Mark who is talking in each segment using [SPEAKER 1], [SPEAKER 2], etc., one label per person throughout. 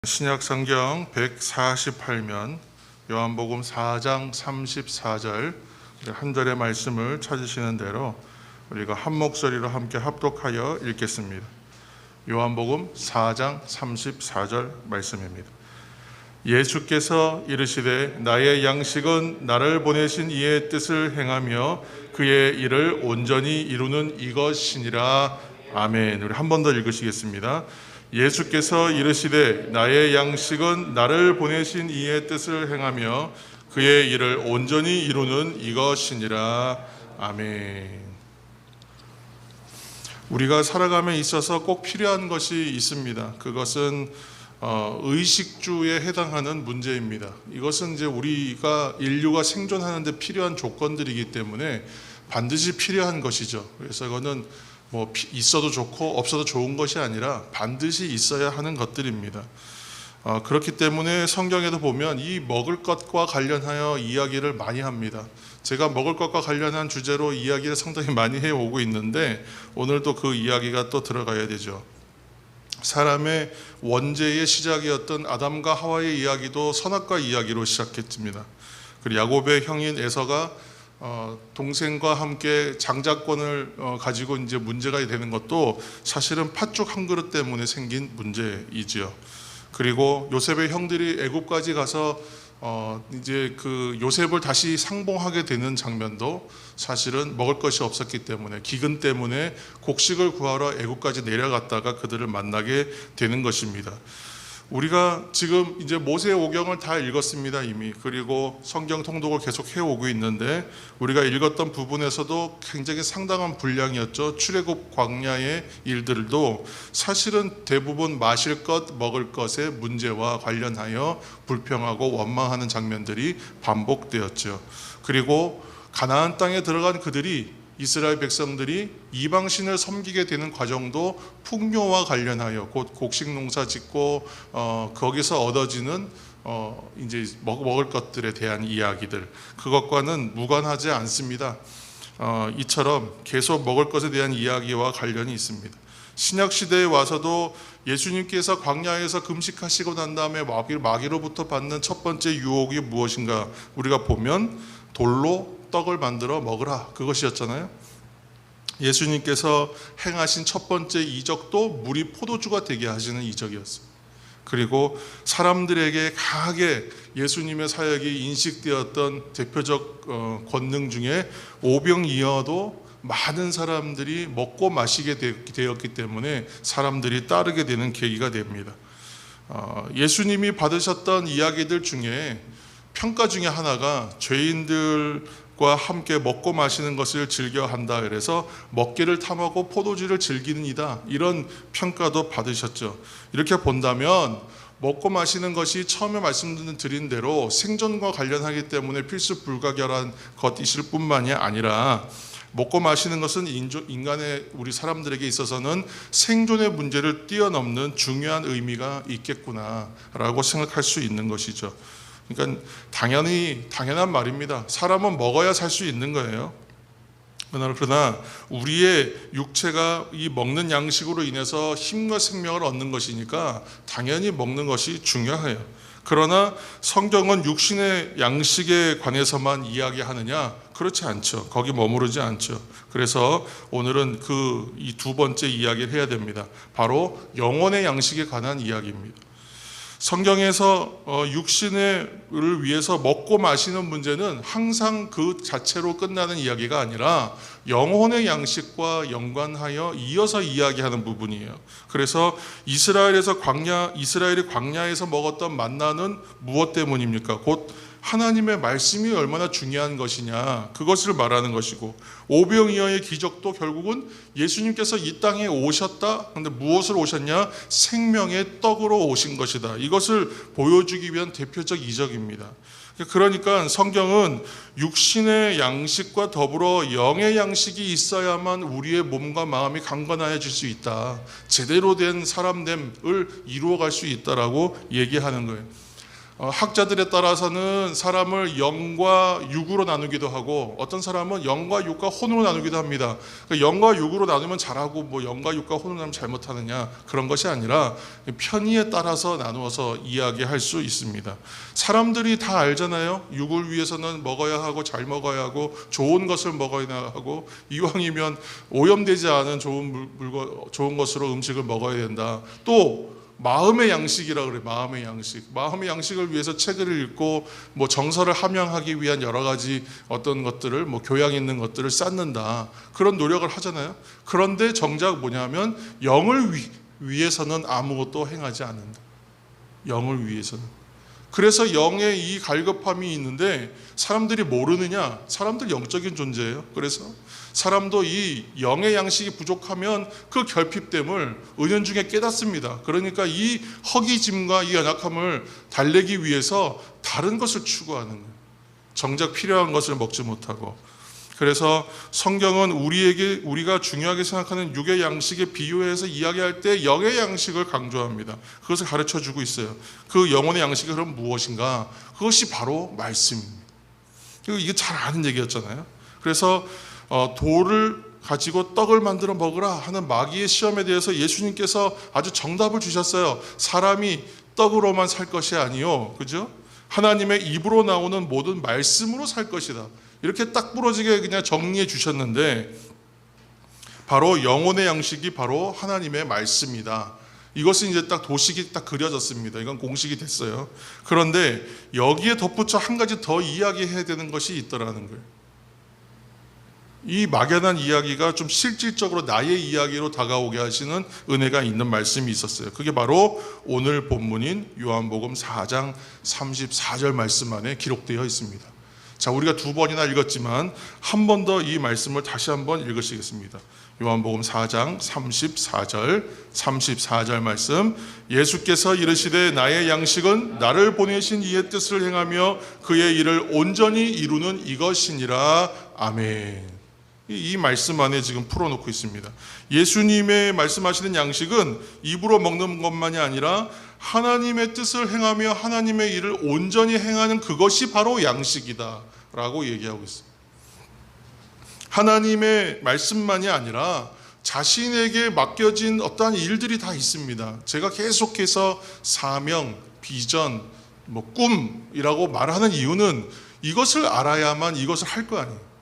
[SPEAKER 1] 신약 성경 148면 요한복음 4장 34절 한 절의 말씀을 찾으시는 대로 우리가 한 목소리로 함께 합독하여 읽겠습니다. 요한복음 4장 34절 말씀입니다. 예수께서 이르시되 나의 양식은 나를 보내신 이의 뜻을 행하며 그의 일을 온전히 이루는 이것이니라. 아멘. 우리 한 번 더 읽으시겠습니다. 예수께서 이르시되 나의 양식은 나를 보내신 이의 뜻을 행하며 그의 일을 온전히 이루는 이것이니라. 아멘. 우리가 살아감에 있어서 꼭 필요한 것이 있습니다. 그것은 의식주에 해당하는 문제입니다. 이것은 이제 우리가 인류가 생존하는 데 필요한 조건들이기 때문에 반드시 필요한 것이죠. 그래서 이거는 있어도 좋고 없어도 좋은 것이 아니라 반드시 있어야 하는 것들입니다. 그렇기 때문에 성경에도 보면 이 먹을 것과 관련하여 이야기를 많이 합니다. 제가 먹을 것과 관련한 주제로 이야기를 상당히 많이 해오고 있는데 오늘도 그 이야기가 또 들어가야 되죠. 사람의 원죄의 시작이었던 아담과 하와의 이야기도 선악과 이야기로 시작했습니다. 그리고 야곱의 형인 에서가 동생과 함께 장자권을 가지고 이제 문제가 되는 것도 사실은 팥죽 한 그릇 때문에 생긴 문제이지요. 그리고 요셉의 형들이 애굽까지 가서 이제 그 요셉을 다시 상봉하게 되는 장면도 사실은 먹을 것이 없었기 때문에 기근 때문에 곡식을 구하러 애굽까지 내려갔다가 그들을 만나게 되는 것입니다. 우리가 지금 이제 모세 오경을 다 읽었습니다 이미. 그리고 성경 통독을 계속 해오고 있는데 우리가 읽었던 부분에서도 굉장히 상당한 분량이었죠. 출애굽 광야의 일들도 사실은 대부분 마실 것, 먹을 것의 문제와 관련하여 불평하고 원망하는 장면들이 반복되었죠. 그리고 가나안 땅에 들어간 그들이 이스라엘 백성들이 이방신을 섬기게 되는 과정도 풍요와 관련하여 곧 곡식 농사 짓고 거기서 얻어지는 이제 먹을 것들에 대한 이야기들, 그것과는 무관하지 않습니다. 이처럼 계속 먹을 것에 대한 이야기와 관련이 있습니다. 신약 시대에 와서도 예수님께서 광야에서 금식하시고 난 다음에 마귀로부터 받는 첫 번째 유혹이 무엇인가 우리가 보면 돌로 떡을 만들어 먹으라, 그것이었잖아요. 예수님께서 행하신 첫 번째 이적도 물이 포도주가 되게 하시는 이적이었어요. 그리고 사람들에게 강하게 예수님의 사역이 인식되었던 대표적 권능 중에 오병이어도 많은 사람들이 먹고 마시게 되었기 때문에 사람들이 따르게 되는 계기가 됩니다. 예수님이 받으셨던 이야기들 중에 평가 중에 하나가 죄인들과 함께 먹고 마시는 것을 즐겨 한다. 그래서 먹기를 탐하고 포도주를 즐기는 이다, 이런 평가도 받으셨죠. 이렇게 본다면 먹고 마시는 것이 처음에 말씀드린 대로 생존과 관련하기 때문에 필수 불가결한 것이실 뿐만이 아니라 먹고 마시는 것은 인간의 우리 사람들에게 있어서는 생존의 문제를 뛰어넘는 중요한 의미가 있겠구나라고 생각할 수 있는 것이죠. 그러니까 당연한 말입니다. 사람은 먹어야 살 수 있는 거예요. 그러나 우리의 육체가 이 먹는 양식으로 인해서 힘과 생명을 얻는 것이니까 당연히 먹는 것이 중요해요. 그러나 성경은 육신의 양식에 관해서만 이야기하느냐? 그렇지 않죠. 거기 머무르지 않죠. 그래서 오늘은 이 두 번째 이야기를 해야 됩니다. 바로 영혼의 양식에 관한 이야기입니다. 성경에서 육신을 위해서 먹고 마시는 문제는 항상 그 자체로 끝나는 이야기가 아니라 영혼의 양식과 연관하여 이어서 이야기하는 부분이에요. 그래서 이스라엘이 광야에서 먹었던 만나는 무엇 때문입니까? 곧 하나님의 말씀이 얼마나 중요한 것이냐, 그것을 말하는 것이고, 오병이어의 기적도 결국은 예수님께서 이 땅에 오셨다. 그런데 무엇을 오셨냐? 생명의 떡으로 오신 것이다. 이것을 보여주기 위한 대표적 이적입니다. 그러니까 성경은 육신의 양식과 더불어 영의 양식이 있어야만 우리의 몸과 마음이 강건해질 수 있다, 제대로 된 사람됨을 이루어갈 수 있다라고 얘기하는 거예요. 학자들에 따라서는 사람을 영과 육으로 나누기도 하고 어떤 사람은 영과 육과 혼으로 나누기도 합니다. 그러니까 영과 육으로 나누면 잘하고 뭐 영과 육과 혼으로 나누면 잘못하느냐 그런 것이 아니라 편의에 따라서 나누어서 이야기할 수 있습니다. 사람들이 다 알잖아요. 육을 위해서는 먹어야 하고 잘 먹어야 하고 좋은 것을 먹어야 하고 이왕이면 오염되지 않은 좋은 것으로 음식을 먹어야 된다. 또 마음의 양식이라 그래. 마음의 양식을 위해서 책을 읽고 뭐 정서를 함양하기 위한 여러 가지 어떤 것들을 뭐 교양 있는 것들을 쌓는다. 그런 노력을 하잖아요. 그런데 정작 뭐냐면 영을 위해서는 아무것도 행하지 않는다. 영을 위해서는. 그래서 영의 이 갈급함이 있는데 사람들이 모르느냐? 사람들 영적인 존재예요. 그래서 사람도 이 영의 양식이 부족하면 그 결핍됨을 은연중에 깨닫습니다. 그러니까 이 허기짐과 이 연약함을 달래기 위해서 다른 것을 추구하는 거예요. 정작 필요한 것을 먹지 못하고. 그래서 성경은 우리가 중요하게 생각하는 육의 양식에 비유해서 이야기할 때 영의 양식을 강조합니다. 그것을 가르쳐주고 있어요. 그 영혼의 양식이 그럼 무엇인가? 그것이 바로 말씀입니다. 이게 잘 아는 얘기였잖아요. 그래서 돌을 가지고 떡을 만들어 먹으라 하는 마귀의 시험에 대해서 예수님께서 아주 정답을 주셨어요. 사람이 떡으로만 살 것이 아니요, 그죠? 하나님의 입으로 나오는 모든 말씀으로 살 것이다. 이렇게 딱 부러지게 그냥 정리해 주셨는데 바로 영혼의 양식이 바로 하나님의 말씀이다. 이것은 이제 딱 도식이 딱 그려졌습니다. 이건 공식이 됐어요. 그런데 여기에 덧붙여 한 가지 더 이야기해야 되는 것이 있더라는 거예요. 이 막연한 이야기가 좀 실질적으로 나의 이야기로 다가오게 하시는 은혜가 있는 말씀이 있었어요. 그게 바로 오늘 본문인 요한복음 4장 34절 말씀 안에 기록되어 있습니다. 자, 우리가 두 번이나 읽었지만 한 번 더 이 말씀을 다시 한번 읽으시겠습니다. 요한복음 4장 34절 말씀. 예수께서 이르시되 나의 양식은 나를 보내신 이의 뜻을 행하며 그의 일을 온전히 이루는 이것이니라. 아멘. 이 말씀 안에 지금 풀어놓고 있습니다. 예수님의 말씀하시는 양식은 입으로 먹는 것만이 아니라 하나님의 뜻을 행하며 하나님의 일을 온전히 행하는 그것이 바로 양식이다 라고 얘기하고 있습니다. 하나님의 말씀만이 아니라 자신에게 맡겨진 어떠한 일들이 다 있습니다. 제가 계속해서 사명, 비전, 꿈이라고 말하는 이유는 이것을 알아야만 이것을 할 거 아니에요.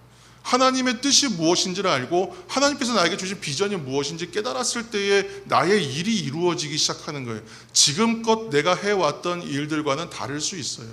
[SPEAKER 1] 하나님의 뜻이 무엇인지를 알고 하나님께서 나에게 주신 비전이 무엇인지 깨달았을 때에 나의 일이 이루어지기 시작하는 거예요. 지금껏 내가 해왔던 일들과는 다를 수 있어요.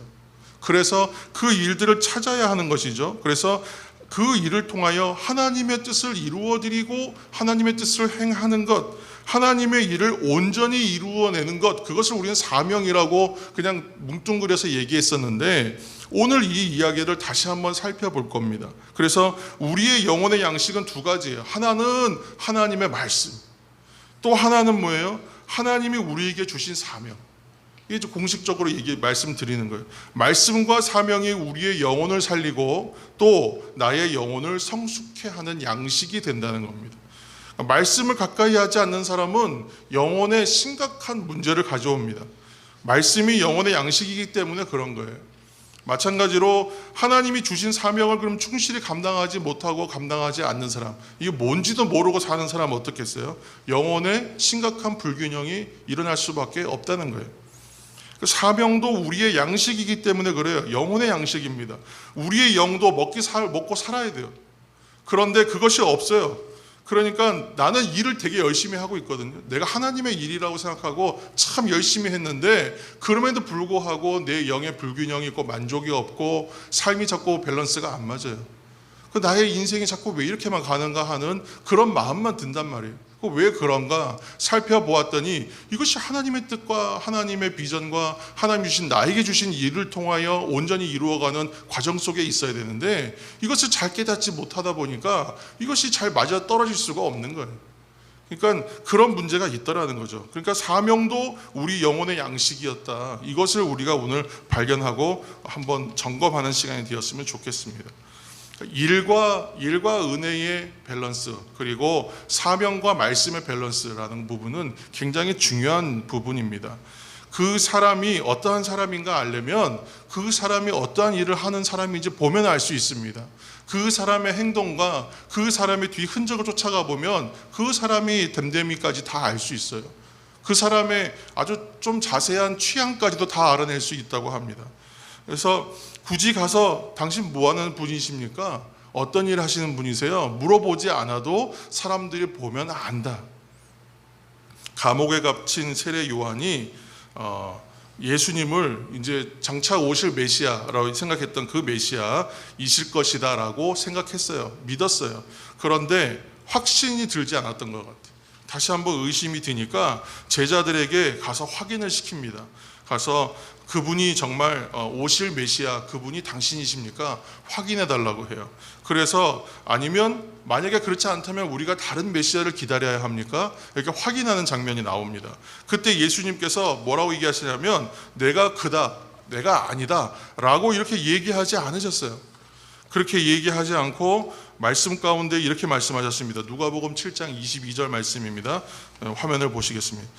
[SPEAKER 1] 그래서 그 일들을 찾아야 하는 것이죠. 그래서 그 일을 통하여 하나님의 뜻을 이루어드리고 하나님의 뜻을 행하는 것, 하나님의 일을 온전히 이루어내는 것, 그것을 우리는 사명이라고 그냥 뭉뚱그려서 얘기했었는데 오늘 이 이야기를 다시 한번 살펴볼 겁니다. 그래서 우리의 영혼의 양식은 두 가지예요. 하나는 하나님의 말씀, 또 하나는 뭐예요? 하나님이 우리에게 주신 사명. 이게 공식적으로 말씀드리는 거예요. 말씀과 사명이 우리의 영혼을 살리고 또 나의 영혼을 성숙해 하는 양식이 된다는 겁니다. 말씀을 가까이 하지 않는 사람은 영혼에 심각한 문제를 가져옵니다. 말씀이 영혼의 양식이기 때문에 그런 거예요. 마찬가지로 하나님이 주신 사명을 그럼 충실히 감당하지 못하고 감당하지 않는 사람, 이게 뭔지도 모르고 사는 사람은 어떻겠어요? 영혼에 심각한 불균형이 일어날 수밖에 없다는 거예요. 사명도 우리의 양식이기 때문에 그래요. 영혼의 양식입니다. 우리의 영도 먹고 살아야 돼요. 그런데 그것이 없어요. 그러니까 나는 일을 되게 열심히 하고 있거든요. 내가 하나님의 일이라고 생각하고 참 열심히 했는데 그럼에도 불구하고 내 영의 불균형이 있고 만족이 없고 삶이 자꾸 밸런스가 안 맞아요. 나의 인생이 자꾸 왜 이렇게만 가는가 하는 그런 마음만 든단 말이에요. 왜 그런가 살펴보았더니 이것이 하나님의 뜻과 하나님의 비전과 하나님 주신 나에게 주신 일을 통하여 온전히 이루어가는 과정 속에 있어야 되는데 이것을 잘 깨닫지 못하다 보니까 이것이 잘 맞아 떨어질 수가 없는 거예요. 그러니까 그런 문제가 있더라는 거죠. 그러니까 사명도 우리 영혼의 양식이었다. 이것을 우리가 오늘 발견하고 한번 점검하는 시간이 되었으면 좋겠습니다. 일과 은혜의 밸런스, 그리고 사명과 말씀의 밸런스라는 부분은 굉장히 중요한 부분입니다. 그 사람이 어떠한 사람인가 알려면 그 사람이 어떠한 일을 하는 사람인지 보면 알 수 있습니다. 그 사람의 행동과 그 사람의 뒤 흔적을 쫓아가 보면 그 사람이 됨됨이까지 다 알 수 있어요. 그 사람의 아주 좀 자세한 취향까지도 다 알아낼 수 있다고 합니다. 그래서 굳이 가서 당신 뭐 하는 분이십니까? 어떤 일 하시는 분이세요? 물어보지 않아도 사람들이 보면 안다. 감옥에 갇힌 세례 요한이 예수님을 이제 장차 오실 메시아라고 생각했던 그 메시아이실 것이다라고 생각했어요. 믿었어요. 그런데 확신이 들지 않았던 것 같아요. 다시 한번 의심이 드니까 제자들에게 가서 확인을 시킵니다. 가서 그분이 정말 오실 메시아, 그분이 당신이십니까? 확인해 달라고 해요. 그래서 아니면 만약에 그렇지 않다면 우리가 다른 메시아를 기다려야 합니까? 이렇게 확인하는 장면이 나옵니다. 그때 예수님께서 뭐라고 얘기하시냐면 내가 그다, 내가 아니다 라고 이렇게 얘기하지 않으셨어요. 그렇게 얘기하지 않고 말씀 가운데 이렇게 말씀하셨습니다. 누가복음 7장 22절 말씀입니다. 화면을 보시겠습니다.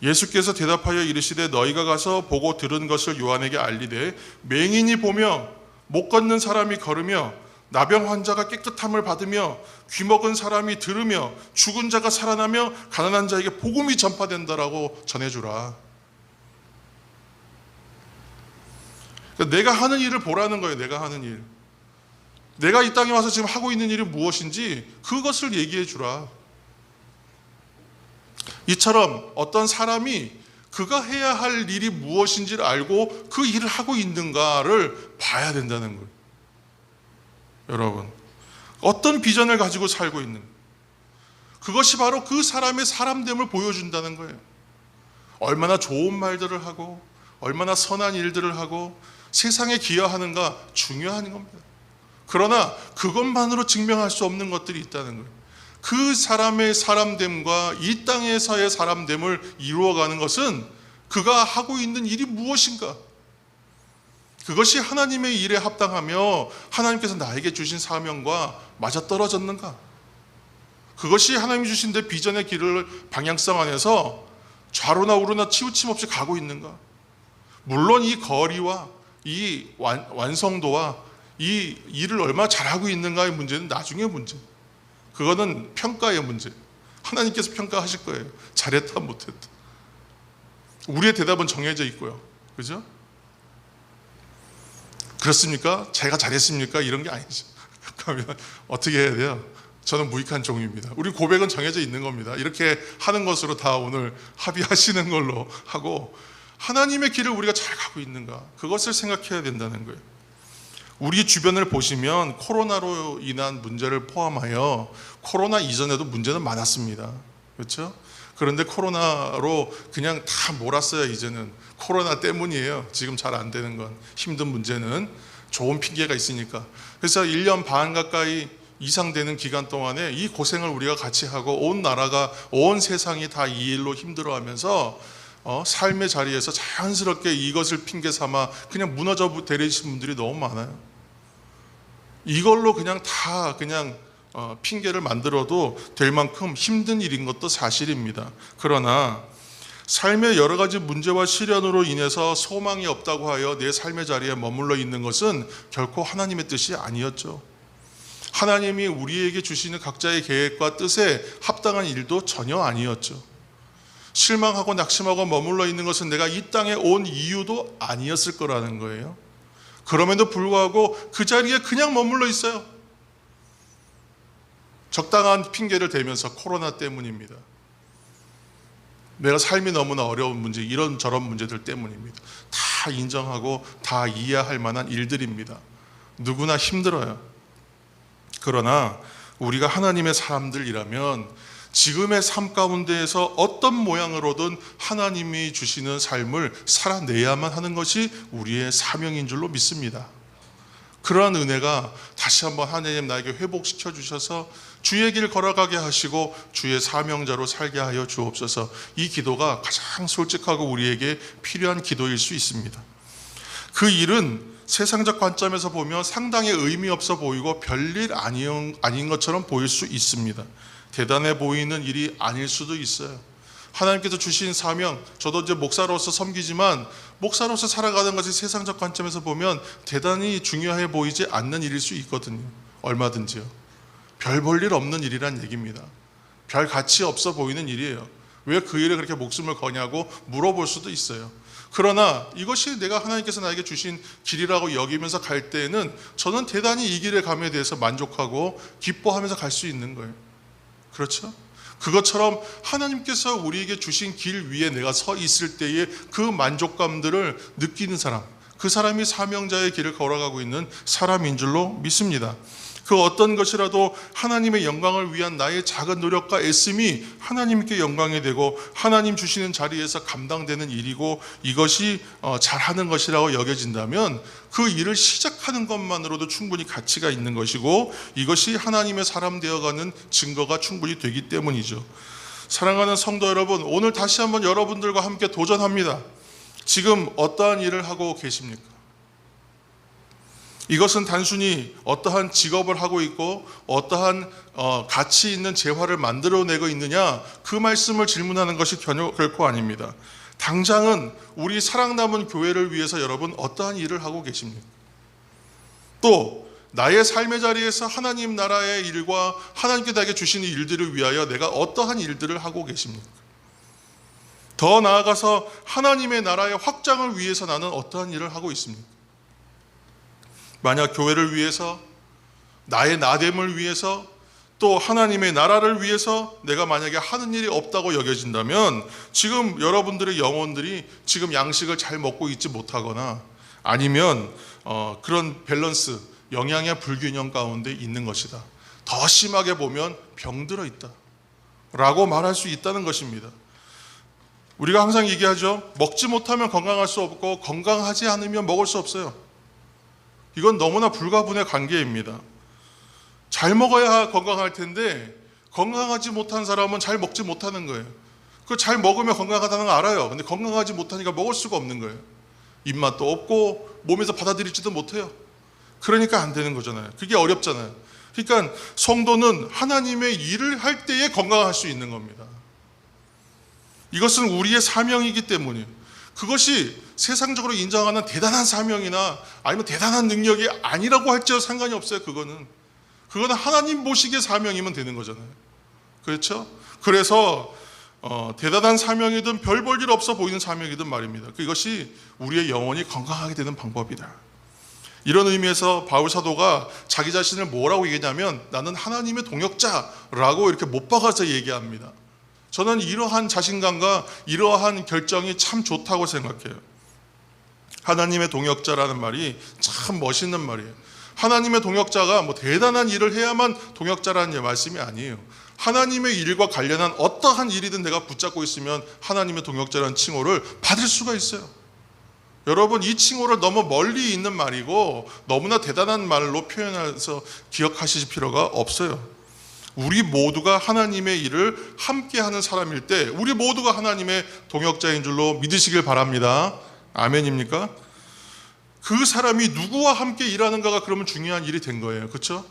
[SPEAKER 1] 예수께서 대답하여 이르시되 너희가 가서 보고 들은 것을 요한에게 알리되 맹인이 보며 못 걷는 사람이 걸으며 나병 환자가 깨끗함을 받으며 귀먹은 사람이 들으며 죽은 자가 살아나며 가난한 자에게 복음이 전파된다라고 전해주라. 그러니까 내가 하는 일을 보라는 거예요. 내가 하는 일. 내가 이 땅에 와서 지금 하고 있는 일이 무엇인지 그것을 얘기해 주라. 이처럼 어떤 사람이 그가 해야 할 일이 무엇인지를 알고 그 일을 하고 있는가를 봐야 된다는 거예요. 여러분, 어떤 비전을 가지고 살고 있는, 그것이 바로 그 사람의 사람됨을 보여준다는 거예요. 얼마나 좋은 말들을 하고 얼마나 선한 일들을 하고 세상에 기여하는가 중요한 겁니다. 그러나 그것만으로 증명할 수 없는 것들이 있다는 거예요. 그 사람의 사람됨과 이 땅에서의 사람됨을 이루어가는 것은 그가 하고 있는 일이 무엇인가? 그것이 하나님의 일에 합당하며 하나님께서 나에게 주신 사명과 맞아떨어졌는가? 그것이 하나님이 주신 내 비전의 길을 방향성 안에서 좌로나 우로나 치우침 없이 가고 있는가? 물론 이 거리와 이 완성도와 이 일을 얼마나 잘하고 있는가의 문제는 나중의 문제. 그거는 평가의 문제. 하나님께서 평가하실 거예요. 잘했다 못했다. 우리의 대답은 정해져 있고요. 그죠? 그렇습니까? 제가 잘했습니까? 이런 게 아니죠. 그러면 어떻게 해야 돼요? 저는 무익한 종입니다. 우리 고백은 정해져 있는 겁니다. 이렇게 하는 것으로 다 오늘 합의하시는 걸로 하고 하나님의 길을 우리가 잘 가고 있는가? 그것을 생각해야 된다는 거예요. 우리 주변을 보시면 코로나로 인한 문제를 포함하여 코로나 이전에도 문제는 많았습니다. 그렇죠? 그런데 코로나로 그냥 다 몰았어요. 이제는 코로나 때문이에요. 지금 잘 안 되는 건 힘든 문제는 좋은 핑계가 있으니까. 그래서 1년 반 가까이 이상 되는 기간 동안에 이 고생을 우리가 같이 하고 온 나라가 온 세상이 다 이 일로 힘들어하면서 삶의 자리에서 자연스럽게 이것을 핑계 삼아 그냥 무너져 내리신 분들이 너무 많아요. 이걸로 그냥 다 그냥 핑계를 만들어도 될 만큼 힘든 일인 것도 사실입니다. 그러나 삶의 여러 가지 문제와 시련으로 인해서 소망이 없다고 하여 내 삶의 자리에 머물러 있는 것은 결코 하나님의 뜻이 아니었죠. 하나님이 우리에게 주시는 각자의 계획과 뜻에 합당한 일도 전혀 아니었죠. 실망하고 낙심하고 머물러 있는 것은 내가 이 땅에 온 이유도 아니었을 거라는 거예요. 그럼에도 불구하고 그 자리에 그냥 머물러 있어요. 적당한 핑계를 대면서 코로나 때문입니다. 내가 삶이 너무나 어려운 문제, 이런 저런 문제들 때문입니다. 다 인정하고 다 이해할 만한 일들입니다. 누구나 힘들어요. 그러나 우리가 하나님의 사람들이라면 지금의 삶 가운데에서 어떤 모양으로든 하나님이 주시는 삶을 살아내야만 하는 것이 우리의 사명인 줄로 믿습니다. 그러한 은혜가 다시 한번 하나님 나에게 회복시켜 주셔서 주의 길 걸어가게 하시고 주의 사명자로 살게 하여 주옵소서. 이 기도가 가장 솔직하고 우리에게 필요한 기도일 수 있습니다. 그 일은 세상적 관점에서 보면 상당히 의미 없어 보이고 별일 아닌 것처럼 보일 수 있습니다. 대단해 보이는 일이 아닐 수도 있어요. 하나님께서 주신 사명, 저도 이제 목사로서 섬기지만 목사로서 살아가는 것이 세상적 관점에서 보면 대단히 중요해 보이지 않는 일일 수 있거든요. 얼마든지요. 별 볼 일 없는 일이란 얘기입니다. 별 가치 없어 보이는 일이에요. 왜 그 일에 그렇게 목숨을 거냐고 물어볼 수도 있어요. 그러나 이것이 내가 하나님께서 나에게 주신 길이라고 여기면서 갈 때에는 저는 대단히 이 길의 감에 대해서 만족하고 기뻐하면서 갈 수 있는 거예요. 그렇죠? 그것처럼 하나님께서 우리에게 주신 길 위에 내가 서 있을 때의 그 만족감들을 느끼는 사람, 그 사람이 사명자의 길을 걸어가고 있는 사람인 줄로 믿습니다. 그 어떤 것이라도 하나님의 영광을 위한 나의 작은 노력과 애씀이 하나님께 영광이 되고 하나님 주시는 자리에서 감당되는 일이고 이것이 잘하는 것이라고 여겨진다면 그 일을 시작하는 것만으로도 충분히 가치가 있는 것이고 이것이 하나님의 사람 되어가는 증거가 충분히 되기 때문이죠. 사랑하는 성도 여러분, 오늘 다시 한번 여러분들과 함께 도전합니다. 지금 어떠한 일을 하고 계십니까? 이것은 단순히 어떠한 직업을 하고 있고 어떠한 가치 있는 재화를 만들어내고 있느냐, 그 말씀을 질문하는 것이 결코 아닙니다. 당장은 우리 사랑 남은 교회를 위해서 여러분 어떠한 일을 하고 계십니까? 또 나의 삶의 자리에서 하나님 나라의 일과 하나님께 나에게 주시는 일들을 위하여 내가 어떠한 일들을 하고 계십니까? 더 나아가서 하나님의 나라의 확장을 위해서 나는 어떠한 일을 하고 있습니까? 만약 교회를 위해서, 나의 나됨을 위해서, 또 하나님의 나라를 위해서 내가 만약에 하는 일이 없다고 여겨진다면 지금 여러분들의 영혼들이 지금 양식을 잘 먹고 있지 못하거나 아니면 그런 밸런스, 영양의 불균형 가운데 있는 것이다. 더 심하게 보면 병들어 있다 라고 말할 수 있다는 것입니다. 우리가 항상 얘기하죠. 먹지 못하면 건강할 수 없고 건강하지 않으면 먹을 수 없어요. 이건 너무나 불가분의 관계입니다. 잘 먹어야 건강할 텐데 건강하지 못한 사람은 잘 먹지 못하는 거예요. 그 잘 먹으면 건강하다는 걸 알아요. 근데 건강하지 못하니까 먹을 수가 없는 거예요. 입맛도 없고 몸에서 받아들이지도 못해요. 그러니까 안 되는 거잖아요. 그게 어렵잖아요. 그러니까 성도는 하나님의 일을 할 때에 건강할 수 있는 겁니다. 이것은 우리의 사명이기 때문이에요. 그것이 세상적으로 인정하는 대단한 사명이나 아니면 대단한 능력이 아니라고 할지라도 상관이 없어요. 그거는 하나님 보시기에 사명이면 되는 거잖아요. 그렇죠? 그래서 대단한 사명이든 별 볼 일 없어 보이는 사명이든 말입니다. 그것이 우리의 영혼이 건강하게 되는 방법이다. 이런 의미에서 바울 사도가 자기 자신을 뭐라고 얘기하냐면 나는 하나님의 동역자라고 이렇게 못 박아서 얘기합니다. 저는 이러한 자신감과 이러한 결정이 참 좋다고 생각해요. 하나님의 동역자라는 말이 참 멋있는 말이에요. 하나님의 동역자가 뭐 대단한 일을 해야만 동역자라는 말씀이 아니에요. 하나님의 일과 관련한 어떠한 일이든 내가 붙잡고 있으면 하나님의 동역자라는 칭호를 받을 수가 있어요. 여러분, 이 칭호를 너무 멀리 있는 말이고 너무나 대단한 말로 표현해서 기억하실 필요가 없어요. 우리 모두가 하나님의 일을 함께하는 사람일 때 우리 모두가 하나님의 동역자인 줄로 믿으시길 바랍니다. 아멘입니까? 그 사람이 누구와 함께 일하는가가 그러면 중요한 일이 된 거예요. 그렇죠?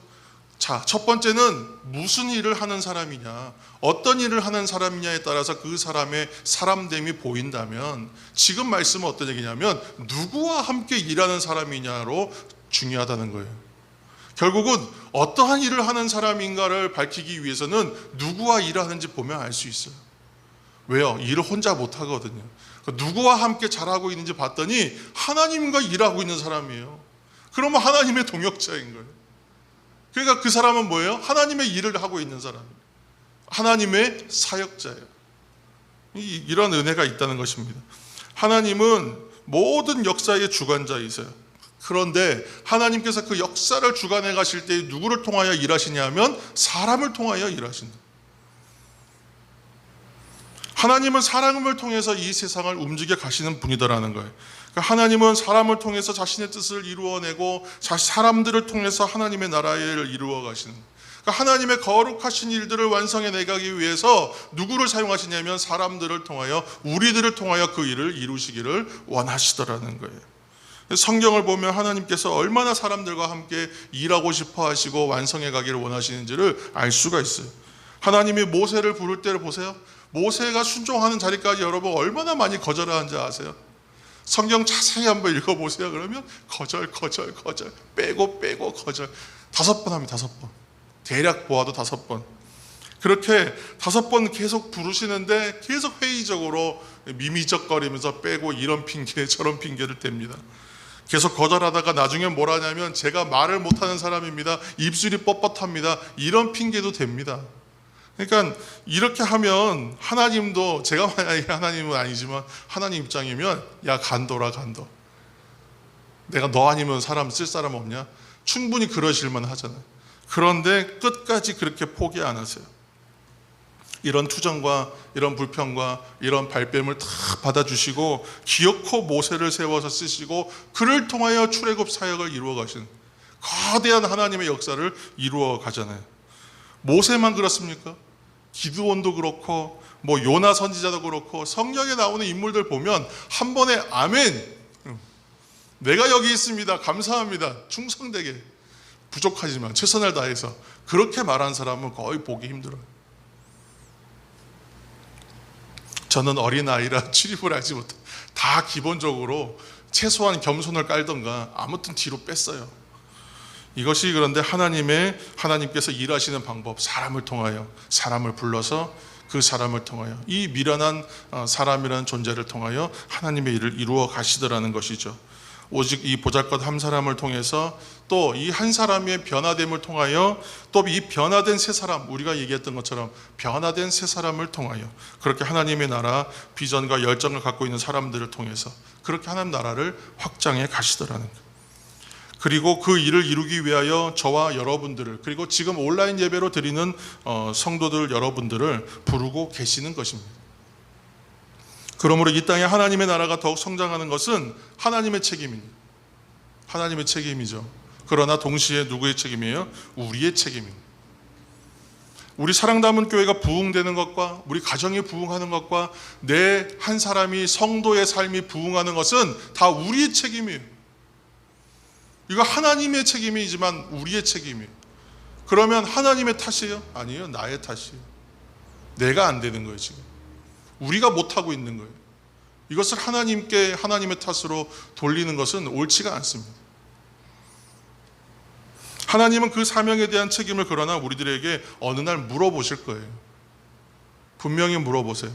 [SPEAKER 1] 자, 첫 번째는 무슨 일을 하는 사람이냐, 어떤 일을 하는 사람이냐에 따라서 그 사람의 사람됨이 보인다면 지금 말씀은 어떤 얘기냐면 누구와 함께 일하는 사람이냐로 중요하다는 거예요. 결국은 어떠한 일을 하는 사람인가를 밝히기 위해서는 누구와 일하는지 보면 알 수 있어요. 왜요? 일을 혼자 못 하거든요. 누구와 함께 잘하고 있는지 봤더니 하나님과 일하고 있는 사람이에요. 그러면 하나님의 동역자인 거예요. 그러니까 그 사람은 뭐예요? 하나님의 일을 하고 있는 사람이에요. 하나님의 사역자예요. 이런 은혜가 있다는 것입니다. 하나님은 모든 역사의 주관자이세요. 그런데 하나님께서 그 역사를 주관해 가실 때 누구를 통하여 일하시냐 하면 사람을 통하여 일하신다. 하나님은 사람을 통해서 이 세상을 움직여 가시는 분이다라는 거예요. 그러니까 하나님은 사람을 통해서 자신의 뜻을 이루어내고 사람들을 통해서 하나님의 나라의 일을 이루어 가시는 거예요. 그러니까 하나님의 거룩하신 일들을 완성해 내가기 위해서 누구를 사용하시냐면 사람들을 통하여, 우리들을 통하여 그 일을 이루시기를 원하시더라는 거예요. 성경을 보면 하나님께서 얼마나 사람들과 함께 일하고 싶어 하시고 완성해 가기를 원하시는지를 알 수가 있어요. 하나님이 모세를 부를 때를 보세요. 모세가 순종하는 자리까지 여러분 얼마나 많이 거절하는지 아세요? 성경 자세히 한번 읽어보세요. 그러면 거절, 빼고 거절. 5번 합니다. 5번. 대략 보아도 5번. 그렇게 5번 계속 부르시는데 계속 회의적으로 미미적거리면서 빼고 이런 핑계 저런 핑계를 댑니다. 계속 거절하다가 나중에 뭘 하냐면 제가 말을 못하는 사람입니다. 입술이 뻣뻣합니다. 이런 핑계도 됩니다. 그러니까 이렇게 하면 하나님도, 제가 만약에 하나님은 아니지만 하나님 입장이면 야 간도라 간도, 내가 너 아니면 사람 쓸 사람 없냐? 충분히 그러실만 하잖아요. 그런데 끝까지 그렇게 포기 안 하세요. 이런 투정과 이런 불평과 이런 발뺌을 다 받아주시고 기어코 모세를 세워서 쓰시고 그를 통하여 출애굽 사역을 이루어 가신 거대한 하나님의 역사를 이루어 가잖아요. 모세만 그렇습니까? 기드온도 그렇고 뭐 요나 선지자도 그렇고 성경에 나오는 인물들 보면 한 번에 아멘, 내가 여기 있습니다, 감사합니다, 충성되게, 부족하지만 최선을 다해서 그렇게 말한 사람은 거의 보기 힘들어요. 저는 어린아이라 출입을 하지 못해 다 기본적으로 최소한 겸손을 깔던가 아무튼 뒤로 뺐어요. 이것이 그런데 하나님께서 일하시는 방법, 사람을 통하여, 사람을 불러서 그 사람을 통하여, 이 미련한 사람이라는 존재를 통하여 하나님의 일을 이루어 가시더라는 것이죠. 오직 이 보잘것 한 사람을 통해서 또 이 한 사람의 변화됨을 통하여 또 이 변화된 새 사람, 우리가 얘기했던 것처럼 변화된 새 사람을 통하여 그렇게 하나님의 나라 비전과 열정을 갖고 있는 사람들을 통해서 그렇게 하나님 나라를 확장해 가시더라는 것. 그리고 그 일을 이루기 위하여 저와 여러분들을, 그리고 지금 온라인 예배로 드리는 성도들 여러분들을 부르고 계시는 것입니다. 그러므로 이 땅에 하나님의 나라가 더욱 성장하는 것은 하나님의 책임입니다. 하나님의 책임이죠. 그러나 동시에 누구의 책임이에요? 우리의 책임입니다. 우리 사랑담은 교회가 부흥되는 것과 우리 가정이 부흥하는 것과 내 한 사람이 성도의 삶이 부흥하는 것은 다 우리의 책임이에요. 이거 하나님의 책임이지만 우리의 책임이에요. 그러면 하나님의 탓이에요? 아니에요. 나의 탓이에요. 내가 안 되는 거예요. 지금 우리가 못하고 있는 거예요. 이것을 하나님의 탓으로 돌리는 것은 옳지가 않습니다. 하나님은 그 사명에 대한 책임을 그러나 우리들에게 어느 날 물어보실 거예요. 분명히 물어보세요.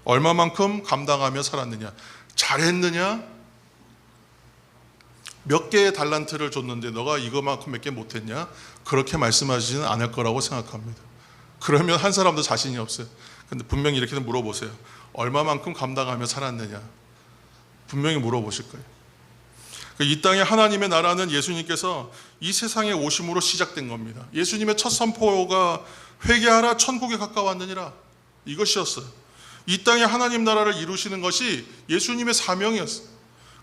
[SPEAKER 1] 얼마만큼 감당하며 살았느냐? 잘했느냐? 몇 개의 달란트를 줬는데 너가 이거만큼 몇 개 못했냐? 그렇게 말씀하시지는 않을 거라고 생각합니다. 그러면 한 사람도 자신이 없어요. 근데 분명히 이렇게 물어보세요. 얼마만큼 감당하며 살았느냐? 분명히 물어보실 거예요. 이 땅에 하나님의 나라는 예수님께서 이 세상에 오심으로 시작된 겁니다. 예수님의 첫 선포가 회개하라 천국에 가까웠느니라, 이것이었어요. 이 땅에 하나님 나라를 이루시는 것이 예수님의 사명이었어요.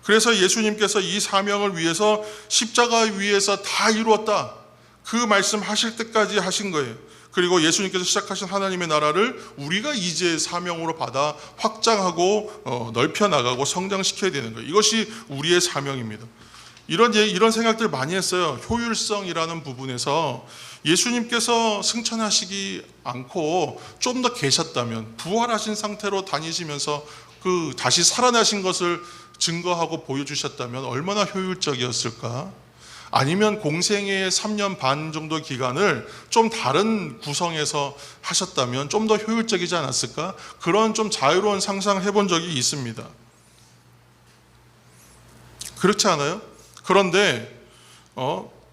[SPEAKER 1] 그래서 예수님께서 이 사명을 위해서 십자가 위에서 다 이루었다, 그 말씀하실 때까지 하신 거예요. 그리고 예수님께서 시작하신 하나님의 나라를 우리가 이제 사명으로 받아 확장하고 넓혀나가고 성장시켜야 되는 거예요. 이것이 우리의 사명입니다. 이런 생각들 많이 했어요. 효율성이라는 부분에서 예수님께서 승천하시지 않고 좀 더 계셨다면, 부활하신 상태로 다니시면서 그 다시 살아나신 것을 증거하고 보여주셨다면 얼마나 효율적이었을까? 아니면 공생애의 3년 반 정도 기간을 좀 다른 구성에서 하셨다면 좀 더 효율적이지 않았을까? 그런 좀 자유로운 상상을 해본 적이 있습니다. 그렇지 않아요? 그런데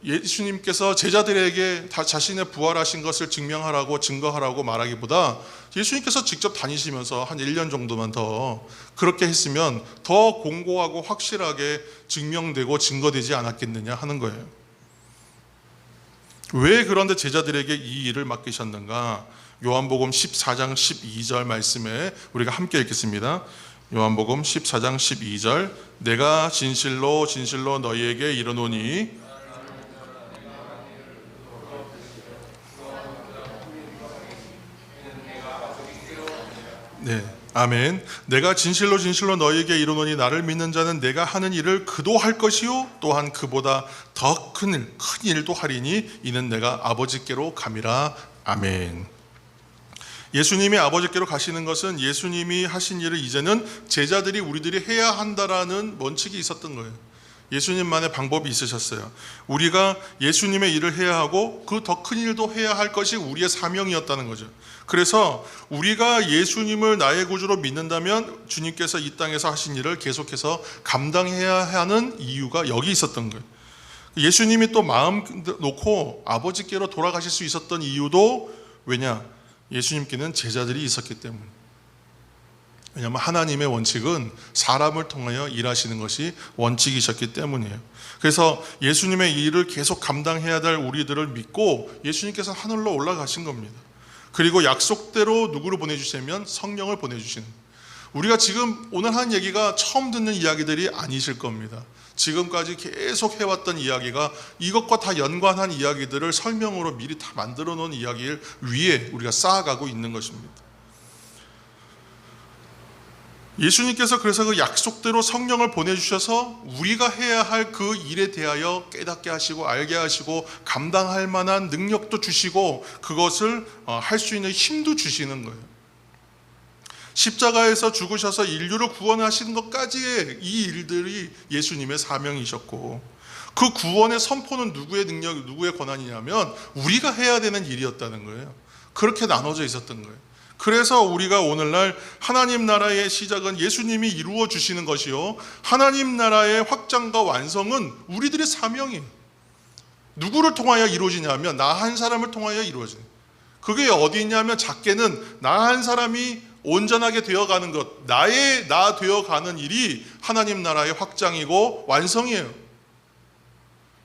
[SPEAKER 1] 예수님께서 제자들에게 다 자신의 부활하신 것을 증명하라고, 증거하라고 말하기보다 예수님께서 직접 다니시면서 한 1년 정도만 더 그렇게 했으면 더 공고하고 확실하게 증명되고 증거되지 않았겠느냐 하는 거예요. 왜 그런데 제자들에게 이 일을 맡기셨는가? 요한복음 14장 12절 말씀에 우리가 함께 읽겠습니다. 요한복음 14장 12절, 내가 진실로 진실로 너희에게 이르노니, 네, 아멘. 내가 진실로 진실로 너희에게 이르노니 나를 믿는 자는 내가 하는 일을 그도 할 것이요 또한 그보다 더 큰 일도 하리니 이는 내가 아버지께로 감이라. 아멘. 예수님이 아버지께로 가시는 것은 예수님이 하신 일을 이제는 제자들이 우리들이 해야 한다라는 원칙이 있었던 거예요. 예수님만의 방법이 있으셨어요. 우리가 예수님의 일을 해야 하고 그 더 큰 일도 해야 할 것이 우리의 사명이었다는 거죠. 그래서 우리가 예수님을 나의 구주로 믿는다면 주님께서 이 땅에서 하신 일을 계속해서 감당해야 하는 이유가 여기 있었던 거예요. 예수님이 또 마음 놓고 아버지께로 돌아가실 수 있었던 이유도 왜냐? 예수님께는 제자들이 있었기 때문에. 왜냐하면 하나님의 원칙은 사람을 통하여 일하시는 것이 원칙이셨기 때문이에요. 그래서 예수님의 일을 계속 감당해야 될 우리들을 믿고 예수님께서 하늘로 올라가신 겁니다. 그리고 약속대로 누구를 보내주시냐면 성령을 보내주시는. 우리가 지금 오늘 하는 얘기가 처음 듣는 이야기들이 아니실 겁니다. 지금까지 계속 해왔던 이야기가 이것과 다 연관한 이야기들을 설명으로 미리 다 만들어 놓은 이야기를 위에 우리가 쌓아가고 있는 것입니다. 예수님께서 그래서 그 약속대로 성령을 보내주셔서 우리가 해야 할 그 일에 대하여 깨닫게 하시고 알게 하시고 감당할 만한 능력도 주시고 그것을 할 수 있는 힘도 주시는 거예요. 십자가에서 죽으셔서 인류를 구원하시는 것까지의 이 일들이 예수님의 사명이셨고 그 구원의 선포는 누구의 능력, 누구의 권한이냐면 우리가 해야 되는 일이었다는 거예요. 그렇게 나눠져 있었던 거예요. 그래서 우리가 오늘날 하나님 나라의 시작은 예수님이 이루어 주시는 것이요 하나님 나라의 확장과 완성은 우리들의 사명이에요. 누구를 통하여 이루어지냐면 나 한 사람을 통하여 이루어져요. 그게 어디 있냐면 작게는 나 한 사람이 온전하게 되어가는 것, 나의 나 되어가는 일이 하나님 나라의 확장이고 완성이에요.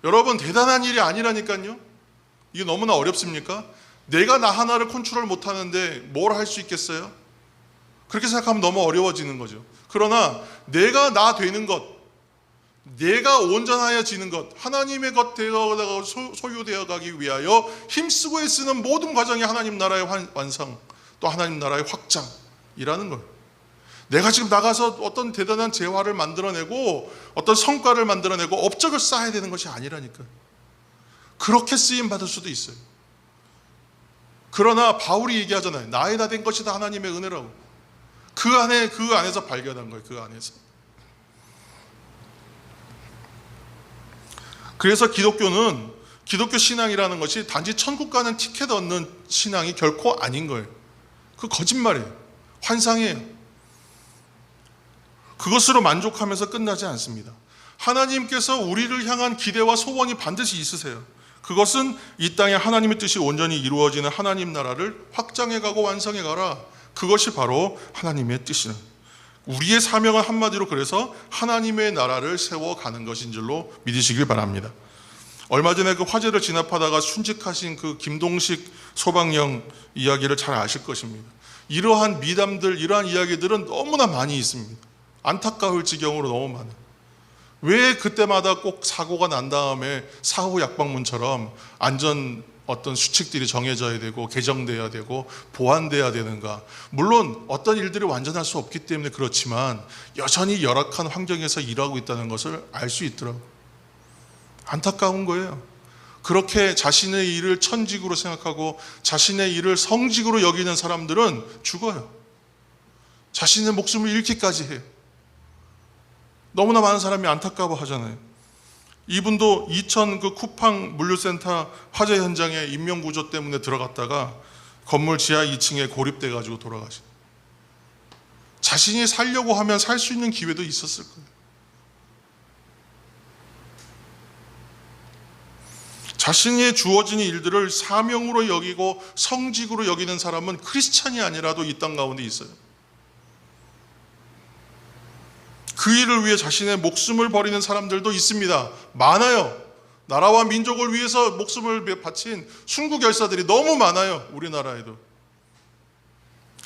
[SPEAKER 1] 여러분 대단한 일이 아니라니까요. 이게 너무나 어렵습니까? 내가 나 하나를 컨트롤 못하는데 뭘 할 수 있겠어요? 그렇게 생각하면 너무 어려워지는 거죠. 그러나 내가 나 되는 것, 내가 온전하여지는 것, 하나님의 것 되어가고 소유되어 가기 위하여 힘쓰고 애쓰는 모든 과정이 하나님 나라의 완성, 또 하나님 나라의 확장이라는 거예요. 내가 지금 나가서 어떤 대단한 재화를 만들어내고 어떤 성과를 만들어내고 업적을 쌓아야 되는 것이 아니라니까요. 그렇게 쓰임 받을 수도 있어요. 그러나 바울이 얘기하잖아요. 나의 다 된 것이 다 하나님의 은혜라고. 그 안에서 발견한 거예요. 그 안에서. 그래서 기독교 신앙이라는 것이 단지 천국 가는 티켓 얻는 신앙이 결코 아닌 거예요. 그 거짓말이에요. 환상이에요. 그것으로 만족하면서 끝나지 않습니다. 하나님께서 우리를 향한 기대와 소원이 반드시 있으세요. 그것은 이 땅에 하나님의 뜻이 온전히 이루어지는 하나님 나라를 확장해가고 완성해가라. 그것이 바로 하나님의 뜻이는. 우리의 사명은 한마디로 그래서 하나님의 나라를 세워가는 것인 줄로 믿으시길 바랍니다. 얼마 전에 그 화재를 진압하다가 순직하신 그 김동식 소방령 이야기를 잘 아실 것입니다. 이러한 미담들, 이러한 이야기들은 너무나 많이 있습니다. 안타까울 지경으로 너무 많아요. 왜 그때마다 꼭 사고가 난 다음에 사후 약방문처럼 안전 어떤 수칙들이 정해져야 되고 개정돼야 되고 보완돼야 되는가? 물론 어떤 일들이 완전할 수 없기 때문에 그렇지만 여전히 열악한 환경에서 일하고 있다는 것을 알 수 있더라고요. 안타까운 거예요. 그렇게 자신의 일을 천직으로 생각하고 자신의 일을 성직으로 여기는 사람들은 죽어요. 자신의 목숨을 잃기까지 해요. 너무나 많은 사람이 안타까워 하잖아요. 이분도 이천 그 쿠팡 물류센터 화재 현장에 인명구조 때문에 들어갔다가 건물 지하 2층에 고립돼 가지고 돌아가신. 자신이 살려고 하면 살 수 있는 기회도 있었을 거예요. 자신이 주어진 일들을 사명으로 여기고 성직으로 여기는 사람은 크리스찬이 아니라도 이 땅 가운데 있어요. 그 일을 위해 자신의 목숨을 버리는 사람들도 있습니다. 많아요. 나라와 민족을 위해서 목숨을 바친 순국열사들이 너무 많아요. 우리나라에도.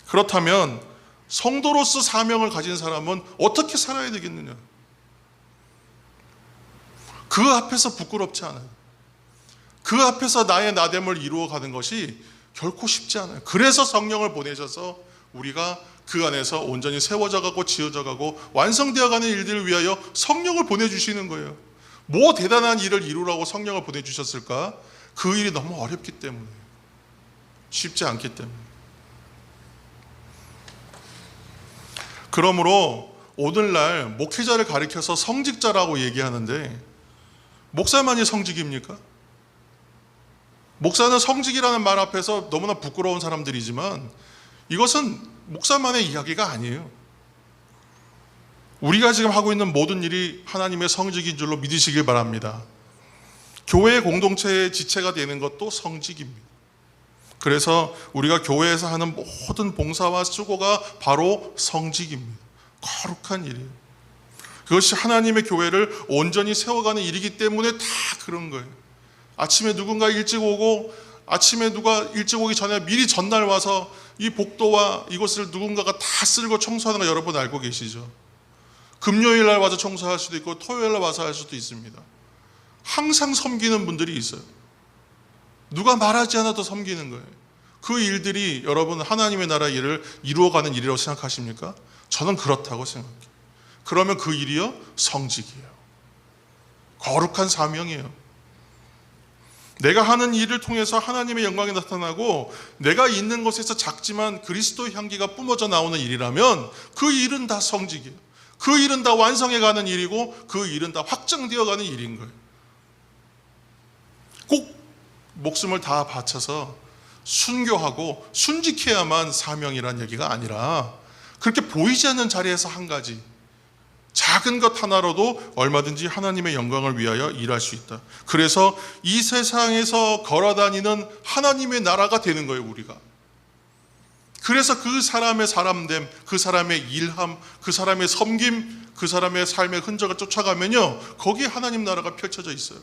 [SPEAKER 1] 그렇다면 성도로서 사명을 가진 사람은 어떻게 살아야 되겠느냐? 그 앞에서 부끄럽지 않아요. 그 앞에서 나의 나됨을 이루어가는 것이 결코 쉽지 않아요. 그래서 성령을 보내셔서 우리가 그 안에서 온전히 세워져 가고 지어져 가고 완성되어 가는 일들을 위하여 성령을 보내주시는 거예요. 뭐 대단한 일을 이루라고 성령을 보내주셨을까? 그 일이 너무 어렵기 때문에, 쉽지 않기 때문에. 그러므로 오늘날 목회자를 가리켜서 성직자라고 얘기하는데 목사만이 성직입니까? 목사는 성직이라는 말 앞에서 너무나 부끄러운 사람들이지만 이것은 목사만의 이야기가 아니에요. 우리가 지금 하고 있는 모든 일이 하나님의 성직인 줄로 믿으시길 바랍니다. 교회 공동체의 지체가 되는 것도 성직입니다. 그래서 우리가 교회에서 하는 모든 봉사와 수고가 바로 성직입니다. 거룩한 일이에요. 그것이 하나님의 교회를 온전히 세워가는 일이기 때문에 다 그런 거예요. 아침에 누군가 일찍 오고, 아침에 누가 일찍 오기 전에 미리 전날 와서 이 복도와 이것을 누군가가 다 쓸고 청소하는 거 여러분 알고 계시죠? 금요일 날 와서 청소할 수도 있고 토요일 날 와서 할 수도 있습니다. 항상 섬기는 분들이 있어요. 누가 말하지 않아도 섬기는 거예요. 그 일들이 여러분 하나님의 나라 일을 이루어가는 일이라고 생각하십니까? 저는 그렇다고 생각해요. 그러면 그 일이요? 성직이에요. 거룩한 사명이에요. 내가 하는 일을 통해서 하나님의 영광이 나타나고 내가 있는 곳에서 작지만 그리스도 향기가 뿜어져 나오는 일이라면 그 일은 다 성직이에요. 그 일은 다 완성해가는 일이고 그 일은 다 확장되어가는 일인 거예요. 꼭 목숨을 다 바쳐서 순교하고 순직해야만 사명이란 얘기가 아니라 그렇게 보이지 않는 자리에서 한 가지 작은 것 하나로도 얼마든지 하나님의 영광을 위하여 일할 수 있다. 그래서 이 세상에서 걸어다니는 하나님의 나라가 되는 거예요, 우리가. 그래서 그 사람의 사람됨, 그 사람의 일함, 그 사람의 섬김, 그 사람의 삶의 흔적을 쫓아가면요, 거기에 하나님 나라가 펼쳐져 있어요.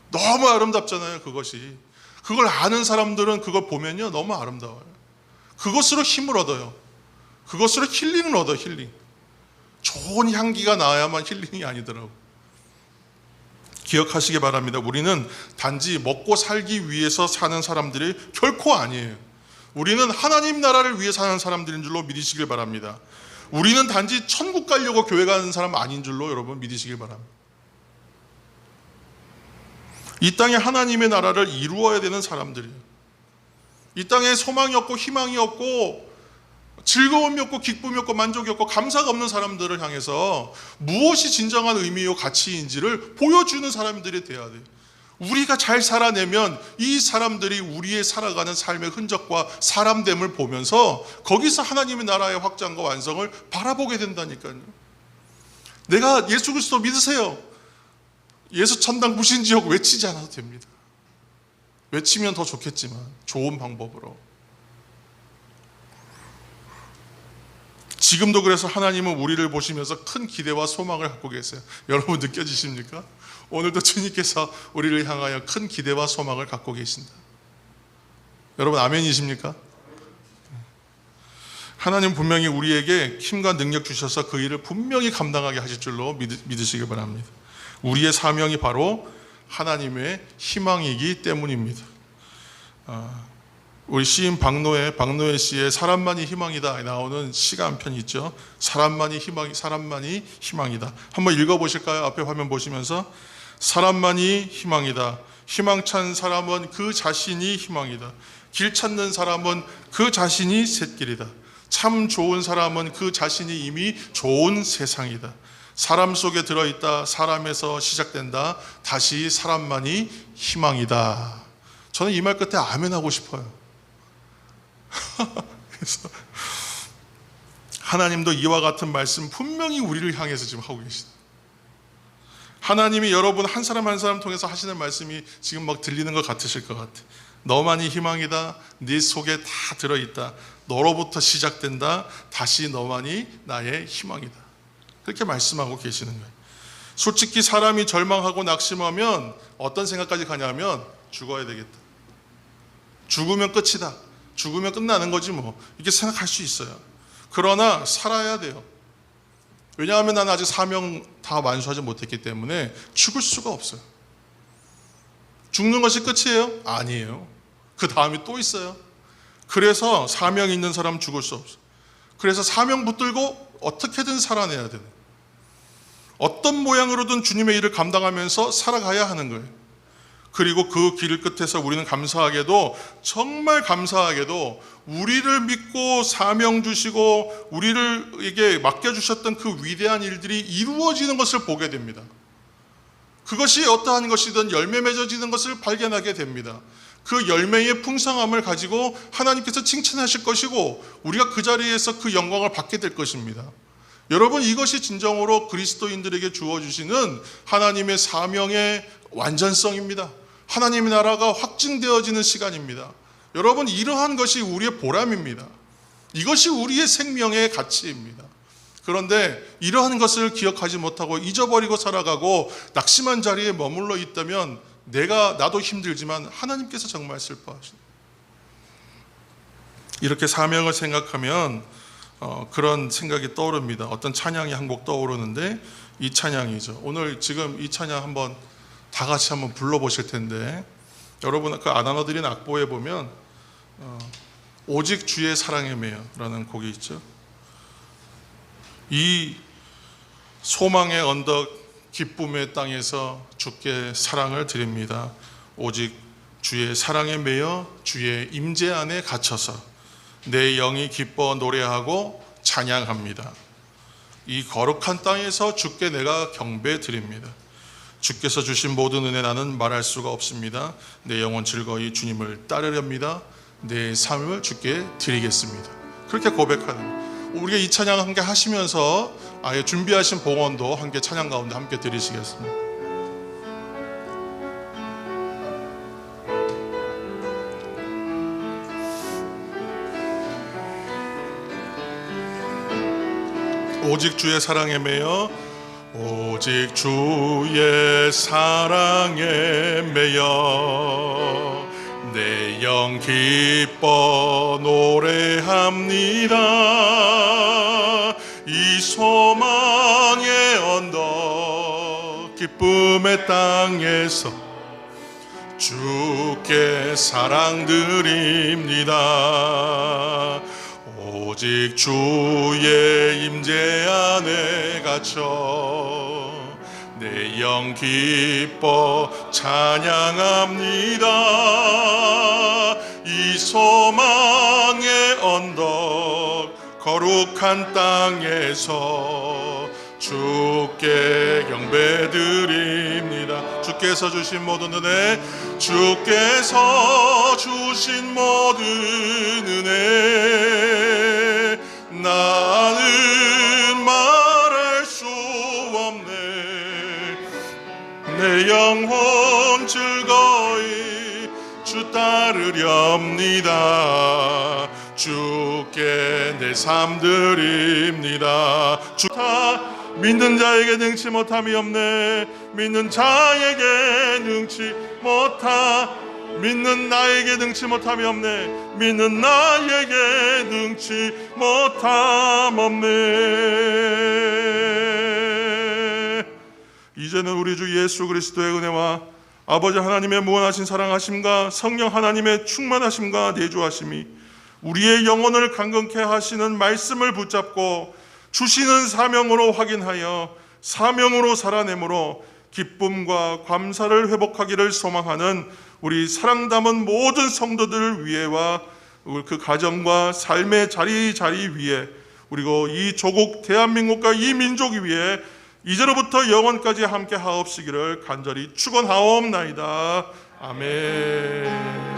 [SPEAKER 1] 너무 아름답잖아요, 그것이. 그걸 아는 사람들은 그걸 보면요, 너무 아름다워요. 그것으로 힘을 얻어요. 그것으로 힐링을 얻어요, 힐링. 좋은 향기가 나야만 힐링이 아니더라고요. 기억하시기 바랍니다. 우리는 단지 먹고 살기 위해서 사는 사람들이 결코 아니에요. 우리는 하나님 나라를 위해 사는 사람들인 줄로 믿으시길 바랍니다. 우리는 단지 천국 가려고 교회 가는 사람 아닌 줄로 여러분 믿으시길 바랍니다. 이 땅에 하나님의 나라를 이루어야 되는 사람들이에요. 이 땅에 소망이 없고 희망이 없고 즐거움이 없고 기쁨이 없고 만족이 없고 감사가 없는 사람들을 향해서 무엇이 진정한 의미요 가치인지를 보여주는 사람들이 돼야 돼요. 우리가 잘 살아내면 이 사람들이 우리의 살아가는 삶의 흔적과 사람됨을 보면서 거기서 하나님의 나라의 확장과 완성을 바라보게 된다니까요. 내가 예수 그리스도 믿으세요. 예수 천당 무신지옥 외치지 않아도 됩니다. 외치면 더 좋겠지만 좋은 방법으로. 지금도 그래서 하나님은 우리를 보시면서 큰 기대와 소망을 갖고 계세요. 여러분 느껴지십니까? 오늘도 주님께서 우리를 향하여 큰 기대와 소망을 갖고 계신다. 여러분 아멘이십니까? 하나님 분명히 우리에게 힘과 능력 주셔서 그 일을 분명히 감당하게 하실 줄로 믿으시기 바랍니다. 우리의 사명이 바로 하나님의 희망이기 때문입니다. 우리 시인 박노해 씨의 사람만이 희망이다 나오는 시가 한 편 있죠. 사람만이 희망이다. 한번 읽어보실까요? 앞에 화면 보시면서 사람만이 희망이다. 희망찬 사람은 그 자신이 희망이다. 길 찾는 사람은 그 자신이 샛길이다. 참 좋은 사람은 그 자신이 이미 좋은 세상이다. 사람 속에 들어있다. 사람에서 시작된다. 다시 사람만이 희망이다. 저는 이 말 끝에 아멘 하고 싶어요. 그래서 하나님도 이와 같은 말씀 분명히 우리를 향해서 지금 하고 계시다. 하나님이 여러분 한 사람 한 사람 통해서 하시는 말씀이 지금 막 들리는 것 같으실 것 같아. 너만이 희망이다. 네 속에 다 들어있다. 너로부터 시작된다. 다시 너만이 나의 희망이다. 그렇게 말씀하고 계시는 거예요. 솔직히 사람이 절망하고 낙심하면 어떤 생각까지 가냐면 죽어야 되겠다. 죽으면 끝이다. 죽으면 끝나는 거지 뭐. 이렇게 생각할 수 있어요. 그러나 살아야 돼요. 왜냐하면 나는 아직 사명 다 완수하지 못했기 때문에 죽을 수가 없어요. 죽는 것이 끝이에요? 아니에요. 그 다음이 또 있어요. 그래서 사명이 있는 사람은 죽을 수 없어요. 그래서 사명 붙들고 어떻게든 살아내야 돼요. 어떤 모양으로든 주님의 일을 감당하면서 살아가야 하는 거예요. 그리고 그 길 끝에서 우리는 감사하게도, 정말 감사하게도 우리를 믿고 사명 주시고 우리에게 맡겨주셨던 그 위대한 일들이 이루어지는 것을 보게 됩니다. 그것이 어떠한 것이든 열매 맺어지는 것을 발견하게 됩니다. 그 열매의 풍성함을 가지고 하나님께서 칭찬하실 것이고 우리가 그 자리에서 그 영광을 받게 될 것입니다. 여러분, 이것이 진정으로 그리스도인들에게 주어주시는 하나님의 사명의 완전성입니다. 하나님의 나라가 확증되어지는 시간입니다. 여러분, 이러한 것이 우리의 보람입니다. 이것이 우리의 생명의 가치입니다. 그런데 이러한 것을 기억하지 못하고 잊어버리고 살아가고 낙심한 자리에 머물러 있다면 나도 힘들지만 하나님께서 정말 슬퍼하십니다. 이렇게 사명을 생각하면 그런 생각이 떠오릅니다. 어떤 찬양이 한 곡 떠오르는데 이 찬양이죠. 오늘 지금 이 찬양 한번 다 같이 한번 불러보실 텐데, 여러분 그 아나너드린 악보에 보면 오직 주의 사랑에 매여 라는 곡이 있죠. 이 소망의 언덕 기쁨의 땅에서 주께 사랑을 드립니다. 오직 주의 사랑에 매여 주의 임재 안에 갇혀서 내 영이 기뻐 노래하고 찬양합니다. 이 거룩한 땅에서 주께 내가 경배 드립니다. 주께서 주신 모든 은혜 나는 말할 수가 없습니다. 내 영혼 즐거이 주님을 따르렵니다. 내 삶을 주께 드리겠습니다. 그렇게 고백하는, 우리가 이 찬양 함께 하시면서 아예 준비하신 봉헌도 함께 찬양 가운데 함께 드리시겠습니다. 오직 주의 사랑에 매여, 오직 주의 사랑에 매여 내 영 기뻐 노래합니다. 이 소망의 언덕 기쁨의 땅에서 주께 사랑 드립니다. 오직 주의 임재 안에 갇혀 내 영 기뻐 찬양합니다. 이 소망의 언덕 거룩한 땅에서 주께 경배드립니다. 주께서 주신 모든 은혜, 주께서 주신 모든 은혜 나는 말할 수 없네. 내 영혼 즐거이 주 따르렵니다. 주께 내 삶 드립니다. 주 다 믿는 자에게 능치 못함이 없네. 믿는 자에게 능치 못함, 믿는 나에게 능치 못함이 없네. 믿는 나에게 능치 못함 없네. 이제는 우리 주 예수 그리스도의 은혜와 아버지 하나님의 무한하신 사랑하심과 성령 하나님의 충만하심과 내주하심이 우리의 영혼을 강건케 하시는 말씀을 붙잡고 주시는 사명으로 확인하여 사명으로 살아내므로 기쁨과 감사를 회복하기를 소망하는 우리 사랑 담은 모든 성도들 위에와 그 가정과 삶의 자리 위에, 그리고 이 조국 대한민국과 이 민족 위에 이제로부터 영원까지 함께 하옵시기를 간절히 축원하옵나이다. 아멘.